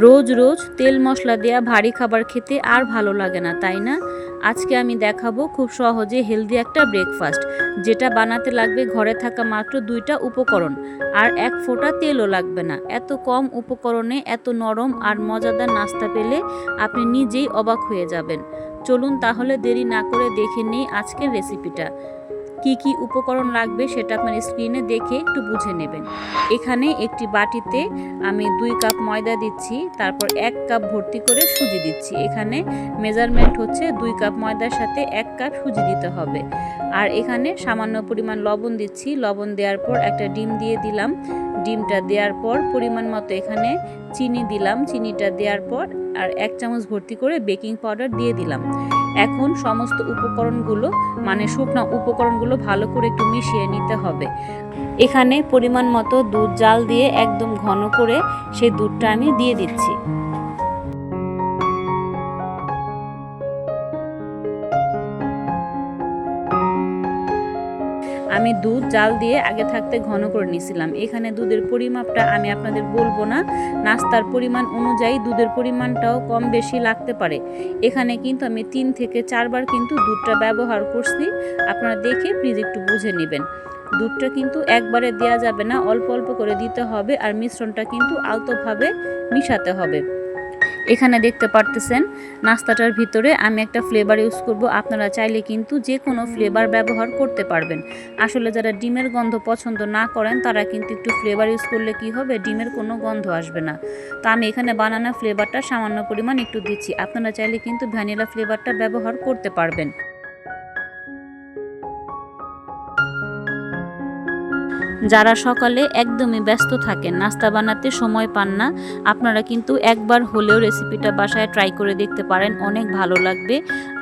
রোজ রোজ তেল মশলা দেওয়া ভারী খাবার খেতে আর ভালো লাগে না, তাই না? আজকে আমি দেখাবো খুব সহজে হেলদি একটা ব্রেকফাস্ট, যেটা বানাতে লাগবে ঘরে থাকা মাত্র 2টা উপকরণ, আর 1 ফোঁটা তেলও লাগবে না। এত কম উপকরণে এত নরম আর মজাদার নাস্তা পেলে আপনি নিজেই অবাক হয়ে যাবেন। চলুন তাহলে দেরি না করে দেখে নিই আজকের রেসিপিটা। কি কি উপকরণ লাগবে সেটা আপনার স্ক্রিনে দেখে একটু বুঝে নেবেন। এখানে একটি বাটিতে আমি 2 কাপ ময়দা দিচ্ছি, তারপর 1 কাপ ভর্তি করে সুজি দিচ্ছি। এখানে মেজারমেন্ট হচ্ছে 2 কাপ ময়দার সাথে 1 কাপ সুজি দিতে হবে। আর এখানে সামান্য পরিমাণ লবণ দিচ্ছি। লবণ দেওয়ার পর একটা ডিম দিয়ে দিলাম। ডিমটা দেওয়ার পর পরিমাণ মতো এখানে চিনি দিলাম। চিনিটা দেওয়ার পর আর 1 চামচ ভর্তি করে বেকিং পাউডার দিয়ে দিলাম। এখন সমস্ত উপকরণগুলো মানে শুকনো উপকরণগুলো ভালো করে একটু মিশিয়ে নিতে হবে। এখানে পরিমাণ মতো দুধ জাল দিয়ে একদম ঘন করে সেই দুধটা আমি দিয়ে দিচ্ছি। আমি দুধ জাল দিয়ে আগে থাকতে ঘন করে নিয়েছিলাম। এখানে দুধের পরিমাপটা আমি আপনাদের বলবো না, নাস্তার পরিমাণ অনুযায়ী দুধের পরিমাণটাও কম বেশি লাগতে পারে। এখানে কিন্তু আমি 3 থেকে 4 বার কিন্তু দুধটা ব্যবহার করছি। আপনারা দেখে প্লিজ একটু বুঝে নেবেন। দুধটা কিন্তু একবারে দেওয়া যাবে না, অল্প অল্প করে দিতে হবে, আর মিশ্রণটা কিন্তু আলতোভাবে মিশাতে হবে। এখানে দেখতে পারতেছেন নাস্তাটার ভিতরে আমি একটা ফ্লেভার ইউজ করব। আপনারা চাইলে কিন্তু যে কোনো ফ্লেভার ব্যবহার করতে পারবেন। আসলে যারা ডিমের গন্ধ পছন্দ না করেন তারা কিন্তু একটু ফ্লেভার ইউজ করলে কি হবে, ডিমের কোনো গন্ধ আসবে না। তো আমি এখানে বানানা ফ্লেভারটা সামান্য পরিমাণ একটু দিচ্ছি। আপনারা চাইলে কিন্তু ভ্যানিলা ফ্লেভারটা ব্যবহার করতে পারবেন। যারা সকালে একদমই ব্যস্ত থাকেন, নাস্তা বানাতে সময় পান না, আপনারা কিন্তু একবার হলেও রেসিপিটা বাসায় ট্রাই করে দেখতে পারেন, অনেক ভালো লাগবে।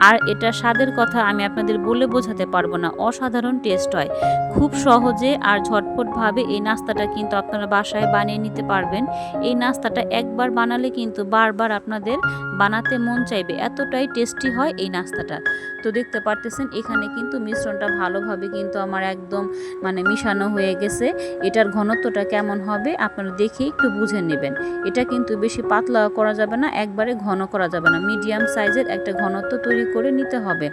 আর এটা স্বাদের কথা আমি আপনাদের বলে বোঝাতে পারবো না, অসাধারণ টেস্ট হয়। খুব সহজে আর ঝটপটভাবে এই নাস্তাটা কিন্তু আপনারা বাসায় বানিয়ে নিতে পারবেন। এই নাস্তাটা একবার বানালে কিন্তু বারবার আপনাদের বানাতে মন চাইবে, এতটাই টেস্টি হয় এই নাস্তাটা। তো দেখতে পারতেছেন এখানে কিন্তু মিশ্রণটা ভালোভাবে কিন্তু আমার একদম মিশানো হয়ে গেছে। এটার ঘনত্বটা কেমন হবে আপনারা দেখে একটু বুঝে নেবেন। এটা কিন্তু বেশি পাতলা করা যাবে না, একবারে ঘন করা যাবে না, মিডিয়াম সাইজের একটা ঘনত্ব তৈরি করে নিতে হবে।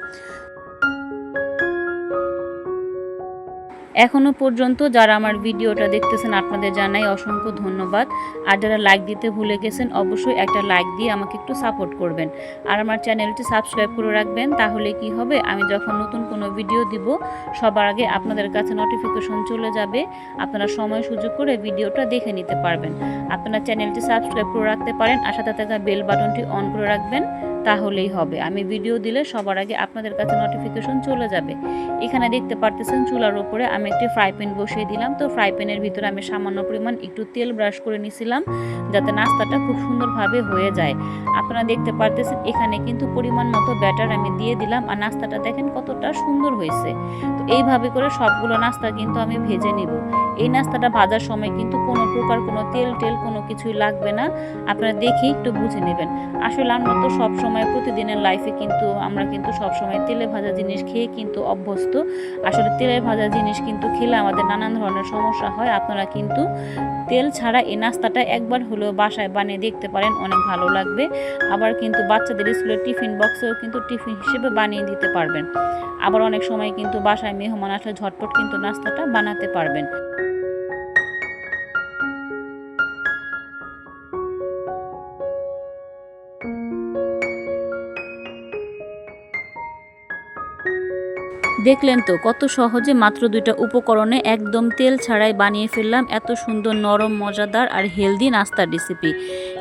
এখনো পর্যন্ত যারা আমার ভিডিওটা দেখতেছেন আপনাদের জানাই অসংখ্য ধন্যবাদ। আর যারা লাইক দিতে ভুলে গেছেন অবশ্যই একটা লাইক দিয়ে আমাকে একটু সাপোর্ট করবেন। আর আমার চ্যানেলটি সাবস্ক্রাইব করে রাখবেন, তাহলে কি হবে, আমি যখন নতুন কোনো ভিডিও দিব সবার আগে আপনাদের কাছে নোটিফিকেশন চলে যাবে। আপনারা সময় সুযোগ করে ভিডিওটা দেখে নিতে পারবেন। আপনারা চ্যানেলটি সাবস্ক্রাইব করে রাখতে পারেন আর সাথে থাকা বেল বাটনটি অন করে রাখবেন, তাহলেই হবে। আমি ভিডিও দিলে সবার আগে আপনাদের কাছে নোটিফিকেশন চলে যাবে। এখানে দেখতে পারতেছেন চুলার উপরে আমি একটি ফ্রাই প্যান বসিয়ে দিলাম। তো ফ্রাই প্যানের ভিতরে আমি সামান্য পরিমাণ একটু তেল ব্রাশ করে নিয়েছিলাম, যাতে নাস্তাটা খুব সুন্দরভাবে হয়ে যায়। আপনারা দেখতে পারতেছেন এখানে কিন্তু পরিমাণ মতো ব্যাটার আমি দিয়ে দিলাম, আর নাস্তাটা দেখেন কতটা সুন্দর হয়েছে। তো এইভাবে করে সবগুলো নাস্তা কিন্তু আমি ভেজে নিব। এই নাস্তাটা ভাজার সময় কিন্তু কোনো প্রকার কোনো তেল কোনো কিছুই লাগবে না, আপনারা দেখেই একটু বুঝে নেবেন। আসলে আমরা তো সবসময় প্রতিদিনের লাইফে কিন্তু আমরা কিন্তু সবসময় তেলে ভাজা জিনিস খেয়ে কিন্তু অভ্যস্ত। আসলে তেলে ভাজা জিনিস কিন্তু খেলে আমাদের নানান ধরনের সমস্যা হয়। আপনারা কিন্তু তেল ছাড়া এই নাস্তাটা একবার হলেও বাসায় বানিয়ে দেখতে পারেন, অনেক ভালো লাগবে। আবার কিন্তু বাচ্চাদের স্কুলের টিফিন বক্সেও কিন্তু টিফিন হিসেবে বানিয়ে দিতে পারবেন। আবার অনেক সময় কিন্তু বাসায় মেহমান আসলে ঝটপট কিন্তু নাস্তাটা বানাতে পারবেন। দেখলেন তো কত সহজে মাত্র 2টা উপকরণে একদম তেল ছাড়াই বানিয়ে ফেললাম এত সুন্দর নরম মজাদার আর হেলদি নাস্তার রেসিপি।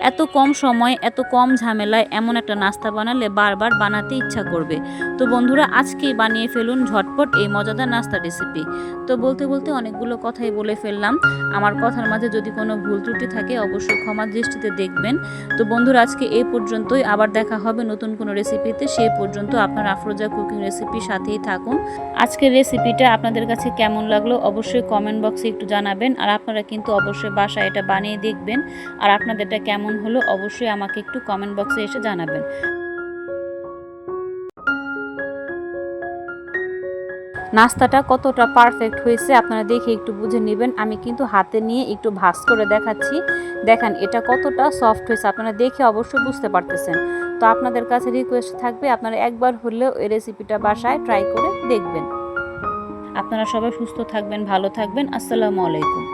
এত কম সময় এত কম ঝামেলায় এমন একটা নাস্তা বানালে বারবার বানাতে ইচ্ছা করবে। তো বন্ধুরা আজকেই বানিয়ে ফেলুন ঝটপট এই মজাদার নাস্তার রেসিপি। তো বলতে বলতে অনেকগুলো কথাই বলে ফেললাম। আমার কথার মাঝে যদি কোনো ভুল ত্রুটি থাকে অবশ্যই ক্ষমা দৃষ্টিতে দেখবেন। তো বন্ধুরা আজকে এই পর্যন্তই, আবার দেখা হবে নতুন কোনো রেসিপিতে। সেই পর্যন্ত আপনার আফরোজা কুকিং রেসিপির সাথেই থাকুন। আজকের রেসিপিটা আপনাদের কাছে কেমন লাগলো অবশ্যই কমেন্ট বক্সে একটু জানাবেন। আর আপনারা কিন্তু অবশ্যই বাসায় এটা বানিয়ে দেখবেন। আর আপনাদেরটা কেমন হলো অবশ্যই আমাকে একটু কমেন্ট বক্সে এসে জানাবেন। নাস্তাটা কতটা পারফেক্ট হয়েছে আপনারা দেখে একটু বুঝে নেবেন। আমি কিন্তু হাতে নিয়ে একটু ভাঁজ করে দেখাচ্ছি, দেখেন এটা কতটা সফট হয়েছে, আপনারা দেখে অবশ্যই বুঝতে পারতেছেন। তো আপনাদের কাছে রিকোয়েস্ট থাকবে আপনারা একবার হলেও এই রেসিপিটা বাসায় ট্রাই করে দেখবেন। আপনারা সবাই সুস্থ থাকবেন, ভালো থাকবেন। আসসালামু আলাইকুম।